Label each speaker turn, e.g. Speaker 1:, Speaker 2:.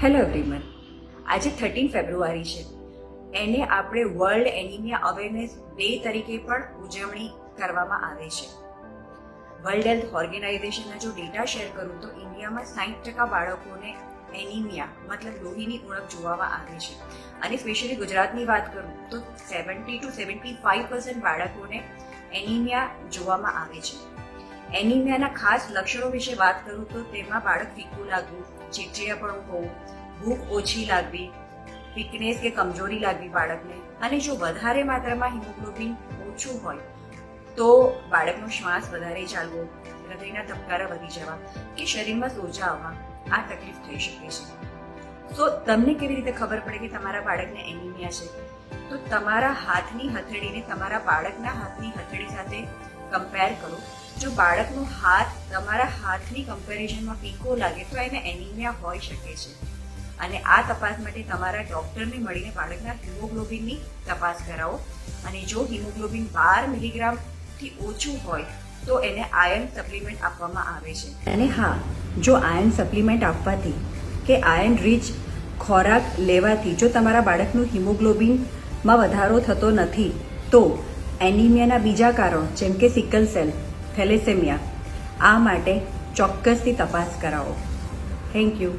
Speaker 1: Hello everyone, આજે 13 ફેબ્રુઆરી છે. એને આપણે વર્લ્ડ એનિમિયા અવેરનેસ ડે તરીકે પણ ઉજવણી કરવામાં આવે છે. વર્લ્ડ હેલ્થ ઓર્ગેનાઇઝેશનના જો ડેટા શેર કરું તો ઇન્ડિયામાં 60% બાળકોને એનિમિયા મતલબ લોહીની ઉણપ જોવામાં આવે છે. અને સ્પેશિયલી ગુજરાતની વાત કરું તો 70 to 75% બાળકોને એનિમિયા જોવામાં આવે છે. એનિમિયાના ખાસ લક્ષણો વિશે વાત કરું તો તેમાં બાળક ફીકું લાગવું, ચીડચીડાપણું હોવું, ભૂખ ઓછી લાગવી, વીકનેસ કે કમજોરી લાગવી બાળકને, અને જો વધારે માત્રામાં હિમોગ્લોબિન ઓછું હોય તો બાળકનો શ્વાસ વધારે ચાલવો, હૃદયના ધબકારા વધી જવા કે શરીરમાં સોજા આવવા આ તકલીફ થઈ શકે છે. તો તમને કેવી રીતે ખબર પડે કે તમારા બાળકને એનિમિયા છે? તો તમારા હાથની હથેળીને તમારા બાળકના હાથની હથેળી સાથે કમ્પેર કરો. જો બાળકનો હાથ તમારા હાથની કમ્પેરિઝનમાં ફીકો લાગે તો એને એનિમિયા હોઈ શકે છે. અને આ તપાસ માટે તમારા ડોક્ટરને મળીને બાળકના હિમોગ્લોબિનની તપાસ કરાવો. અને જો હિમોગ્લોબિન 12 મિલીગ્રામથી ઓછું હોય તો એને આયર્ન સપ્લિમેન્ટ આપવામાં આવે છે. અને હા, જો આયર્ન સપ્લિમેન્ટ આપવાથી કે આયર્ન રીચ ખોરાક લેવાથી જો તમારા બાળકનું હિમોગ્લોબિનમાં વધારો થતો નથી તો એનિમિયાના બીજા કારણો જેમ કે સિકલ સેલ, થેલેસેમિયા આ માટે ચોક્કસથી તપાસ કરાવો. Thank you.